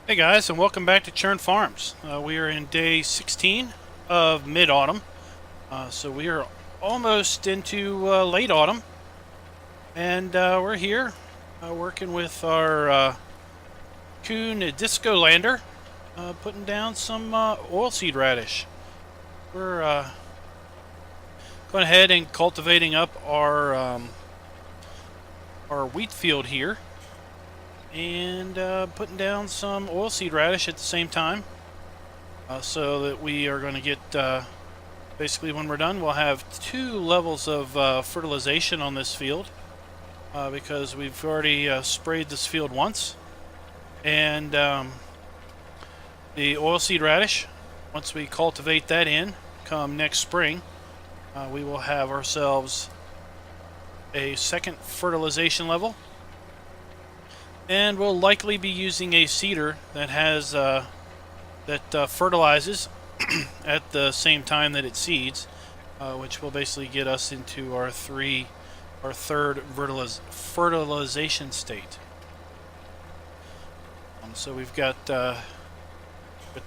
Hey guys, and welcome back to Churn Farms. We are in day 16 of mid-autumn, so we are almost into late autumn, and we're here working with our Coon Disco Lander, putting down some oilseed radish. We're going ahead and cultivating up our wheat field here, and putting down some oilseed radish at the same time, so that we are going to get basically when we're done we'll have two levels of fertilization on this field, because we've already sprayed this field once, and the oilseed radish, once we cultivate that in come next spring, we will have ourselves a second fertilization level. And we'll likely be using a seeder that has that fertilizes at the same time that it seeds, which will basically get us into our third fertilization state. So we've got the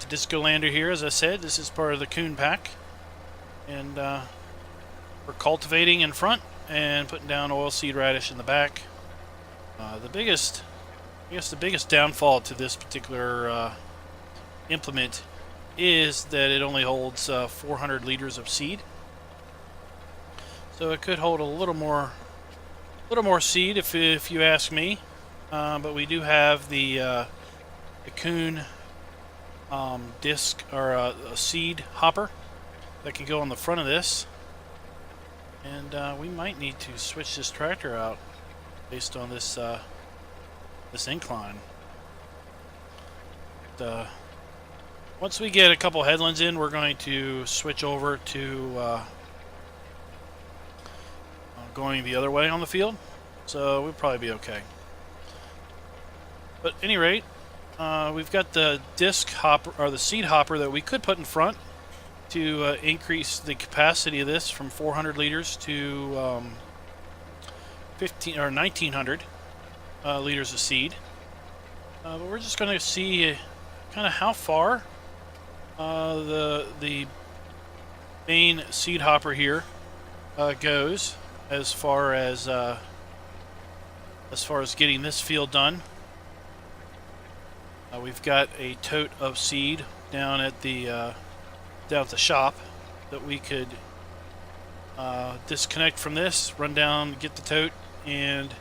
Disco Lander here. As I said, this is part of the Coon pack, and we're cultivating in front and putting down oilseed radish in the back. I guess the biggest downfall to this particular implement is that it only holds 400 liters of seed. So it could hold a little more seed if you ask me. But we do have the Coon disc, or a seed hopper that can go on the front of this, and we might need to switch this tractor out based on this incline. Once we get a couple headlands in, we're going to switch over to going the other way on the field, so we'll probably be okay. But at any rate, we've got the disc hopper, or the seed hopper, that we could put in front to increase the capacity of this from 400 liters to 1900 liters of seed. But we're just going to see kind of how far the main seed hopper here goes as far as getting this field done. We've got a tote of seed down at the shop that we could disconnect from this, run down, get the tote, and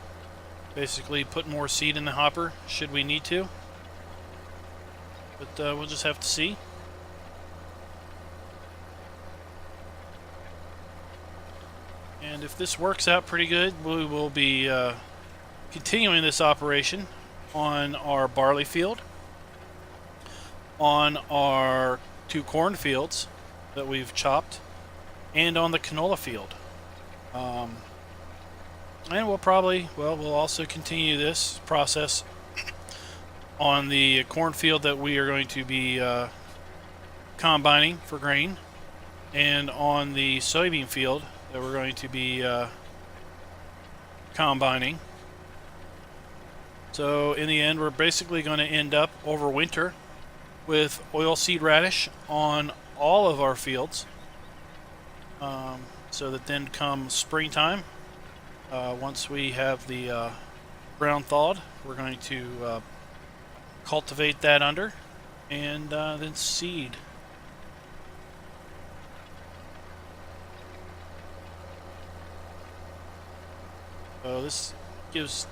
basically put more seed in the hopper should we need to. But we'll just have to see. And if this works out pretty good, we will be continuing this operation on our barley field, on our two corn fields that we've chopped, and on the canola field. And we'll also continue this process on the cornfield that we are going to be combining for grain, and on the soybean field that we're going to be combining. So in the end, we're basically going to end up over winter with oilseed radish on all of our fields, so that then come springtime, once we have the ground thawed, we're going to cultivate that under, and then seed. So this gives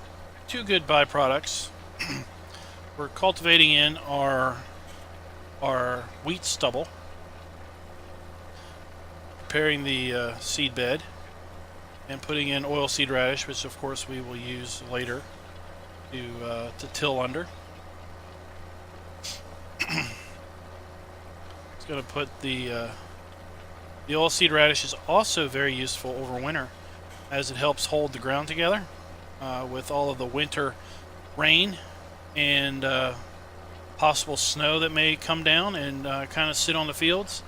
two good byproducts. We're cultivating in our wheat stubble, preparing the seed bed, and putting in oilseed radish, which of course we will use later to till under. It's going to put the oilseed radish is also very useful over winter, as it helps hold the ground together with all of the winter rain and possible snow that may come down and kind of sit on the fields.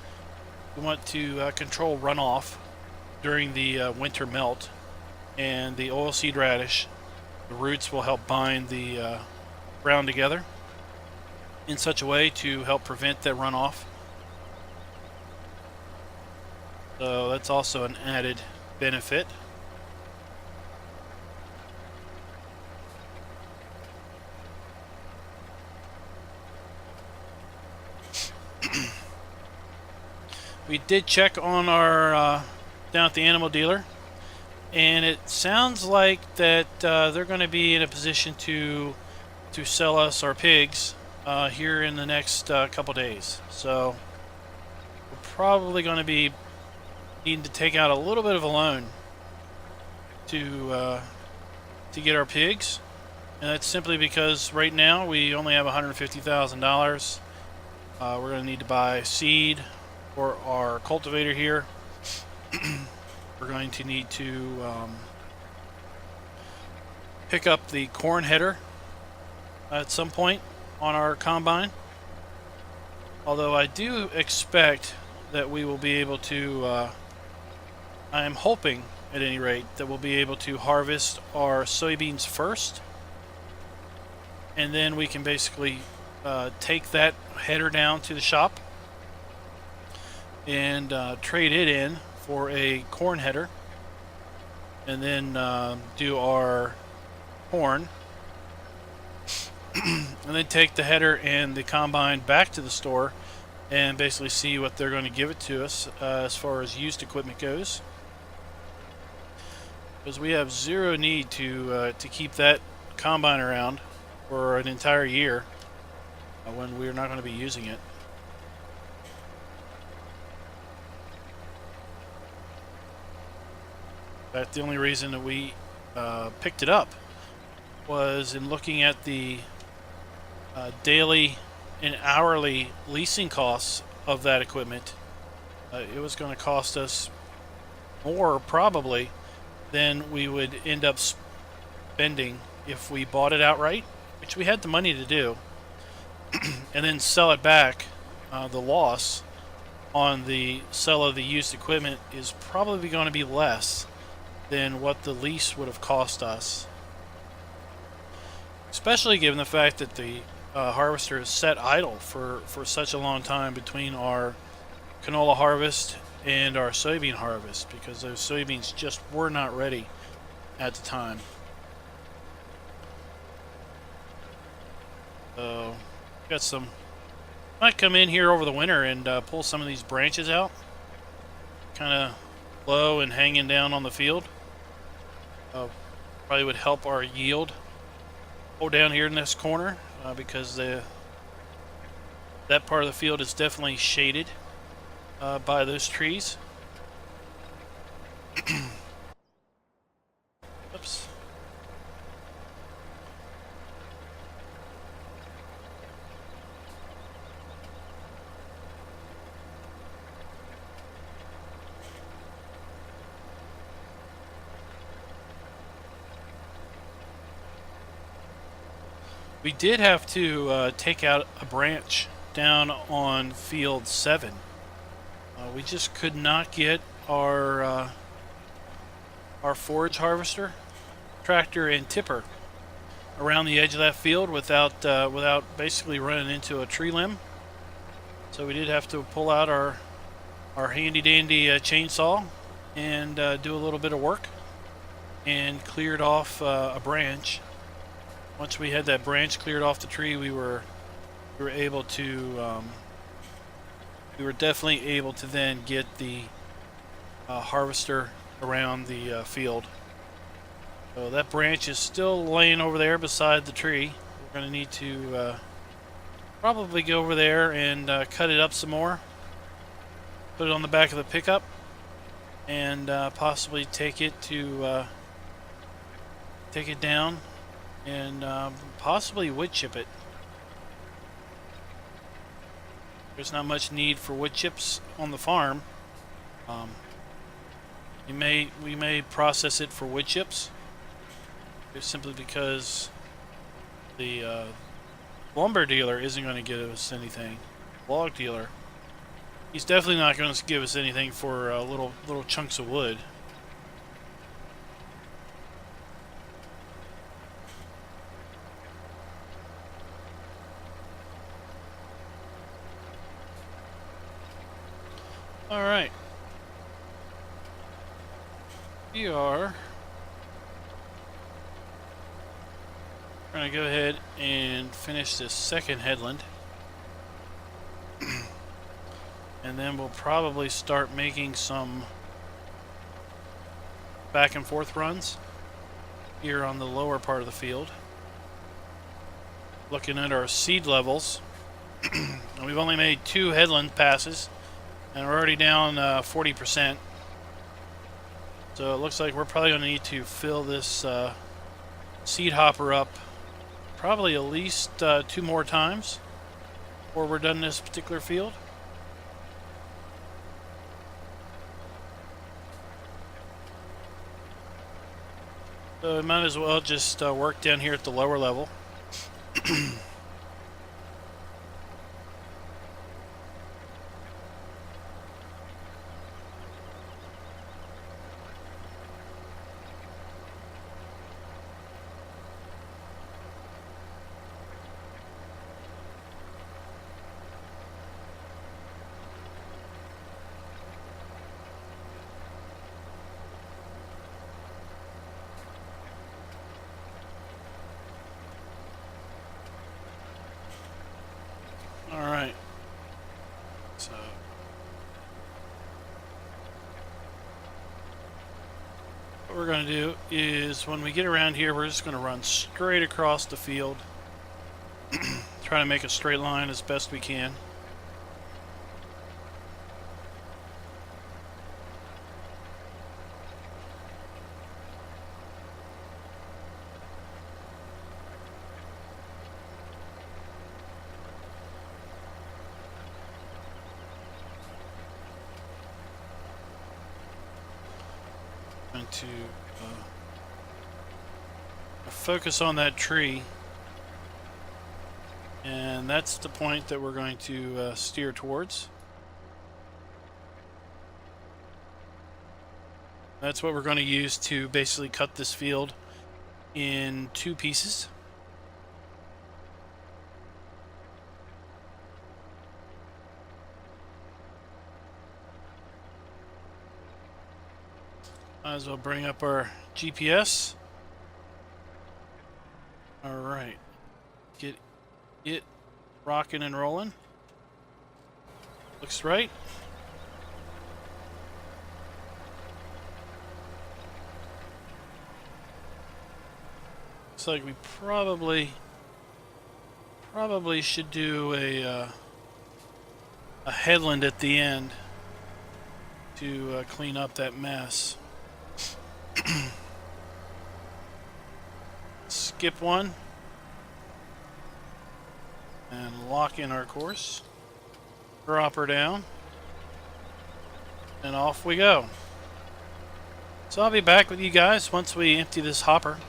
We want to control runoff during the winter melt, and the oilseed radish, the roots will help bind the ground together in such a way to help prevent that runoff. So that's also an added benefit. We did check on our down at the animal dealer, and it sounds like that they're going to be in a position to sell us our pigs here in the next couple days. So we're probably going to be needing to take out a little bit of a loan to get our pigs, and that's simply because right now we only have $150,000. We're going to need to buy seed for our cultivator here. We're going to need to pick up the corn header at some point on our combine. Although I do expect that we will be able to, I am hoping at any rate, that we'll be able to harvest our soybeans first. And then we can basically take that header down to the shop and trade it in for a corn header, and then do our corn, and then take the header and the combine back to the store and basically see what they're going to give it to us as far as used equipment goes, because we have zero need to keep that combine around for an entire year when we're not going to be using it. In fact, the only reason that we picked it up was in looking at the daily and hourly leasing costs of that equipment. It was going to cost us more probably than we would end up spending if we bought it outright, which we had the money to do, and then sell it back. The loss on the sale of the used equipment is probably going to be less than what the lease would have cost us, especially given the fact that the harvester is set idle for such a long time between our canola harvest and our soybean harvest, because those soybeans just were not ready at the time. So got some, might come in here over the winter and pull some of these branches out, kind of low and hanging down on the field. Probably would help our yield. Oh, down here in this corner, because that part of the field is definitely shaded by those trees. Oops. We did have to take out a branch down on field 7. We just could not get our forage harvester, tractor, and tipper around the edge of that field without basically running into a tree limb. So we did have to pull out our handy dandy chainsaw and do a little bit of work, and cleared off a branch. Once we had that branch cleared off the tree, we were able to we were definitely able to then get the harvester around the field. So that branch is still laying over there beside the tree. We're going to need to probably go over there and cut it up some more, put it on the back of the pickup, and possibly take it down and possibly wood chip it. There's not much need for wood chips on the farm. We may process it for wood chips, just simply because the lumber dealer isn't going to give us anything. Log dealer, he's definitely not going to give us anything for little chunks of wood. Alright. We are going to go ahead and finish this second headland. And then we'll probably start making some back and forth runs here on the lower part of the field. Looking at our seed levels, and we've only made 2 headland passes, and we're already down 40%. So it looks like we're probably going to need to fill this seed hopper up probably at least 2 more times before we're done this particular field. So we might as well just work down here at the lower level. Alright, so what we're going to do is when we get around here, we're just going to run straight across the field, try to make a straight line as best we can. To focus on that tree, and that's the point that we're going to steer towards. That's what we're going to use to basically cut this field in 2 pieces. Might as well bring up our GPS. Alright. Get it rocking and rolling. Looks right. Looks like we probably should do a headland at the end to clean up that mess. Skip one and lock in our course, drop her down, and off we go. So I'll be back with you guys once we empty this hopper.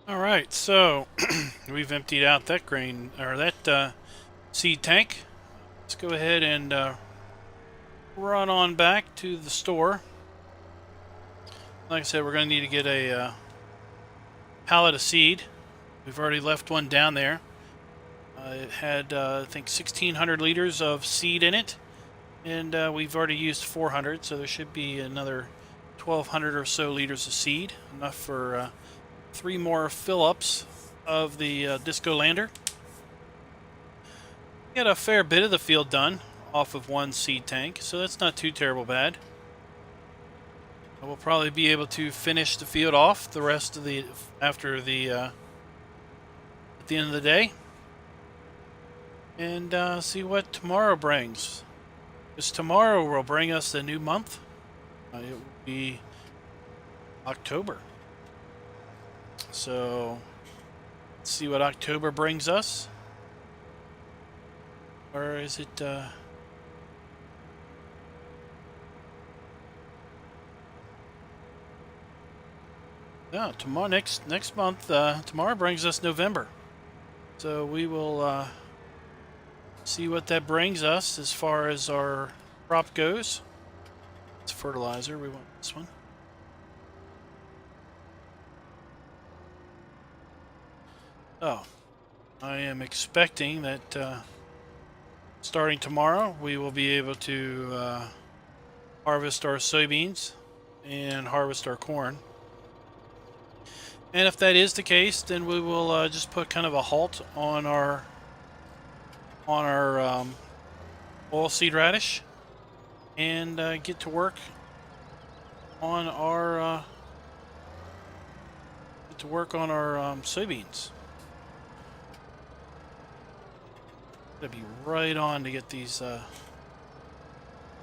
All right, so we've emptied out that grain or that seed tank. Let's go ahead and run on back to the store. Like I said, we're going to need to get a pallet of seed. We've already left one down there. It had, I think, 1,600 liters of seed in it, and we've already used 400, so there should be another 1,200 or so liters of seed, enough for 3 more fill-ups of the Disco Lander. We got a fair bit of the field done off of one seed tank, so that's not too terrible bad. We'll probably be able to finish the field off the rest of the after the at the end of the day, and see what tomorrow brings. Because tomorrow will bring us the new month. It will be October. So let's see what October brings us. Or is it? Yeah, tomorrow next month. Tomorrow brings us November. So we will see what that brings us as far as our crop goes. It's fertilizer. We want this one. Oh, I am expecting that starting tomorrow we will be able to harvest our soybeans and harvest our corn. And if that is the case, then we will just put kind of a halt on our oilseed radish and get to work on our soybeans. Gotta be right on to get these.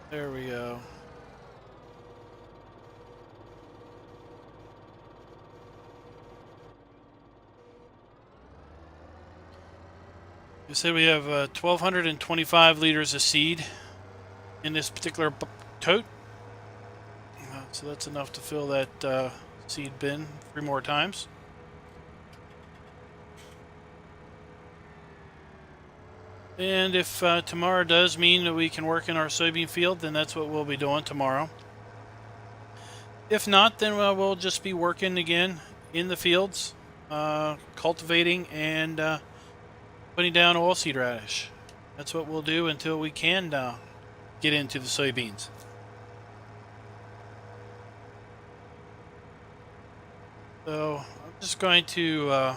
There we go. You said we have 1,225 liters of seed in this particular tote. So that's enough to fill that seed bin 3 more times. And if tomorrow does mean that we can work in our soybean field, then that's what we'll be doing tomorrow. If not, then we'll just be working again in the fields, cultivating and putting down oilseed radish. That's what we'll do until we can get into the soybeans. So I'm just going to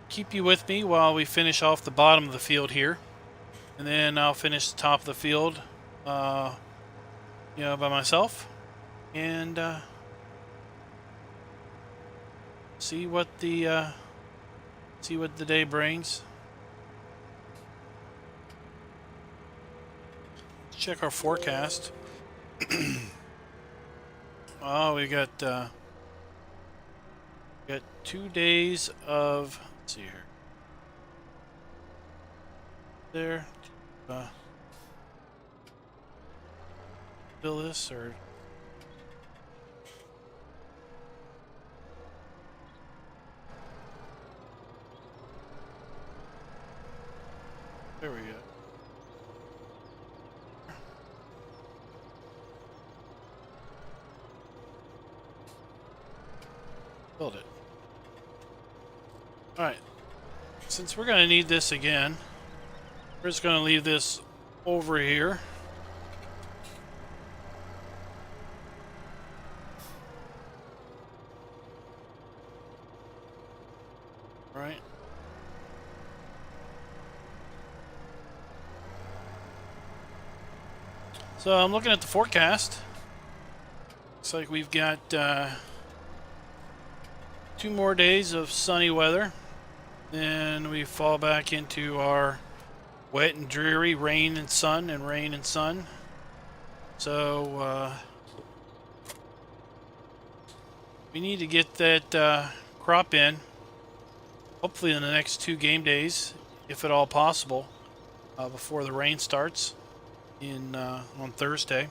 keep you with me while we finish off the bottom of the field here, and then I'll finish the top of the field, by myself, and see what the day brings. Let's check our forecast. Oh, we got 2 days of. Let's see here. There. Fill this or. There we go. Build it. Alright. Since we're going to need this again, we're just going to leave this over here. Right. So I'm looking at the forecast. Looks like we've got 2 more days of sunny weather. Then we fall back into our wet and dreary rain and sun and rain and sun. So we need to get that crop in, hopefully in the next 2 game days, if at all possible, before the rain starts on Thursday.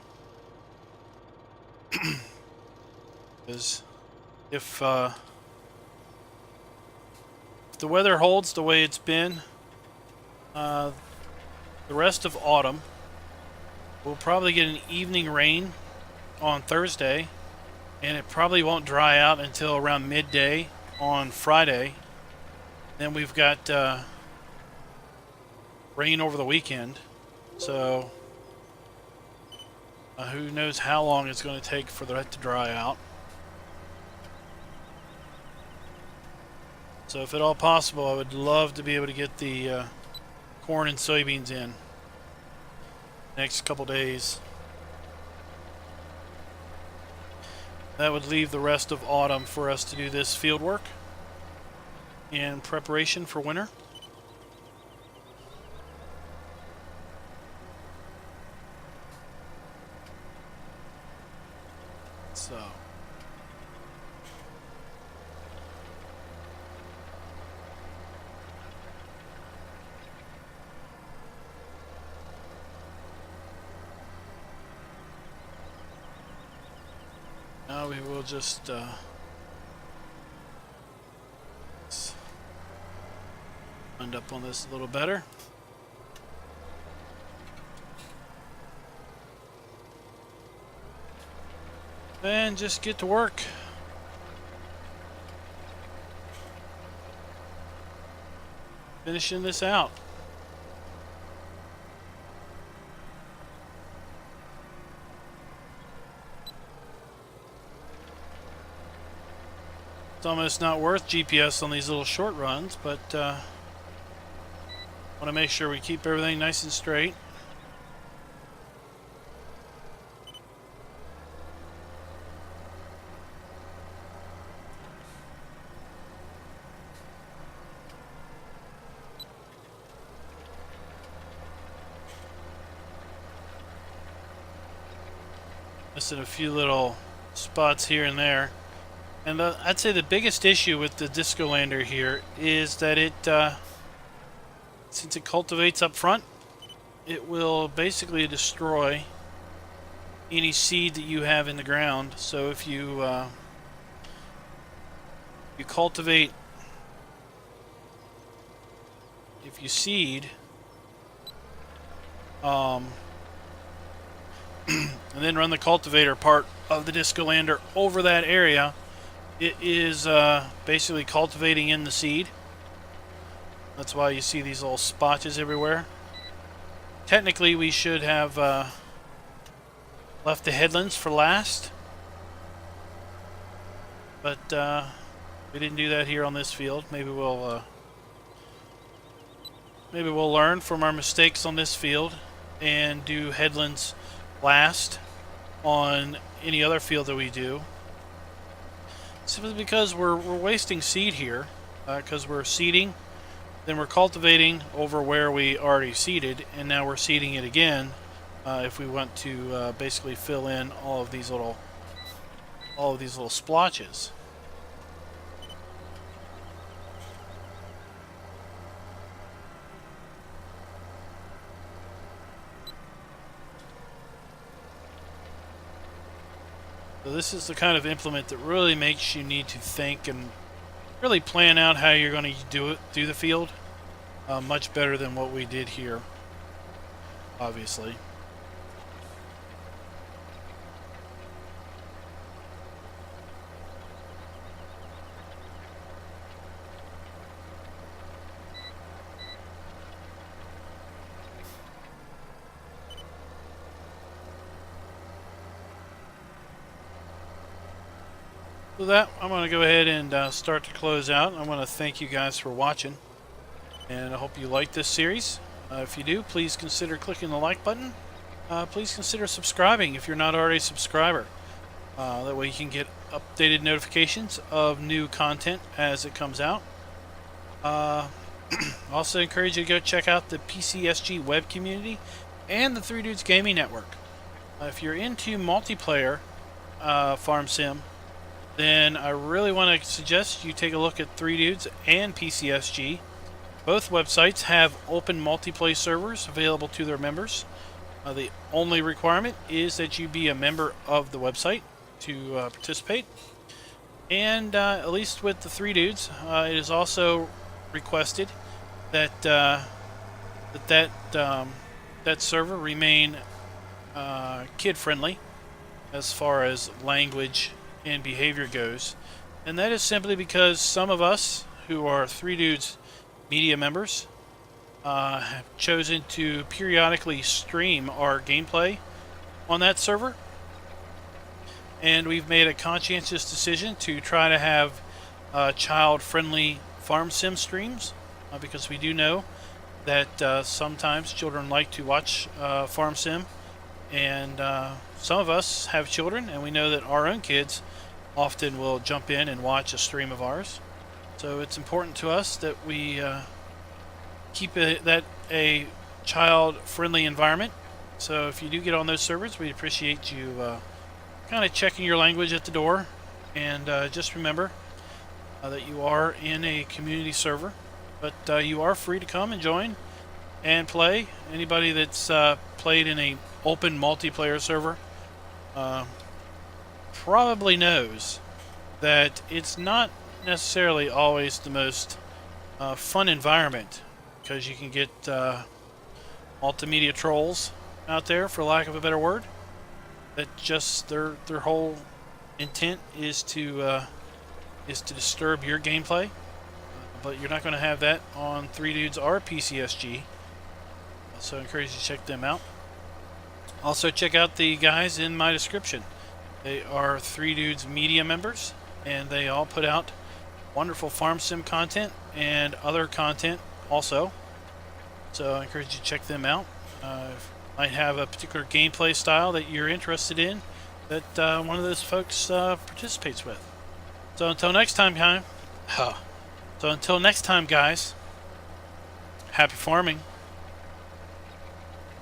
Because if if the weather holds the way it's been, the rest of autumn, we'll probably get an evening rain on Thursday, and it probably won't dry out until around midday on Friday. Then we've got rain over the weekend, so who knows how long it's going to take for that to dry out. So if at all possible, I would love to be able to get the corn and soybeans in next couple days. That would leave the rest of autumn for us to do this field work in preparation for winter. So now we will just end up on this a little better. And just get to work. Finishing this out. It's almost not worth GPS on these little short runs, but want to make sure we keep everything nice and straight. Missing a few little spots here and there. And I'd say the biggest issue with the Disco Lander here is that it, since it cultivates up front, it will basically destroy any seed that you have in the ground. So if you cultivate, if you seed, and then run the cultivator part of the Disco Lander over that area, it is basically cultivating in the seed. That's why you see these little spotches everywhere. Technically, we should have left the headlands for last, but we didn't do that here on this field. Maybe we'll learn from our mistakes on this field and do headlands last on any other field that we do. Simply because we're wasting seed here, because we're seeding, then we're cultivating over where we already seeded, and now we're seeding it again if we want to basically fill in all of these little splotches. So this is the kind of implement that really makes you need to think and really plan out how you're going to do the field much better than what we did here, obviously. With that, I'm going to go ahead and start to close out. I want to thank you guys for watching, and I hope you like this series. If you do, please consider clicking the like button. Please consider subscribing if you're not already a subscriber. That way you can get updated notifications of new content as it comes out. Also encourage you to go check out the PCSG web community and the 3 Dudes Gaming Network. If you're into multiplayer farm sim, then I really want to suggest you take a look at 3 Dudes and PCSG. Both websites have open multiplayer servers available to their members. The only requirement is that you be a member of the website to participate. And at least with the 3 Dudes, it is also requested that that server remain kid friendly as far as language and behavior goes, and that is simply because some of us who are Three Dudes media members have chosen to periodically stream our gameplay on that server, and we've made a conscientious decision to try to have child-friendly farm sim streams because we do know that sometimes children like to watch farm sim, and some of us have children, and we know that our own kids often will jump in and watch a stream of ours. So it's important to us that we keep that a child-friendly environment. So if you do get on those servers, we'd appreciate you kind of checking your language at the door, and just remember that you are in a community server, but you are free to come and join and play. Anybody that's played in a open multiplayer server probably knows that it's not necessarily always the most fun environment, because you can get multimedia trolls out there, for lack of a better word, that just their whole intent is to disturb your gameplay. But you're not going to have that on Three Dudes or PCSG, so I encourage you to check them out. Also check out the guys in my description. They are Three Dudes media members, and they all put out wonderful farm sim content and other content also, so I encourage you to check them out. Might have a particular gameplay style that you're interested in that one of those folks participates with. So until next time, guys, happy farming.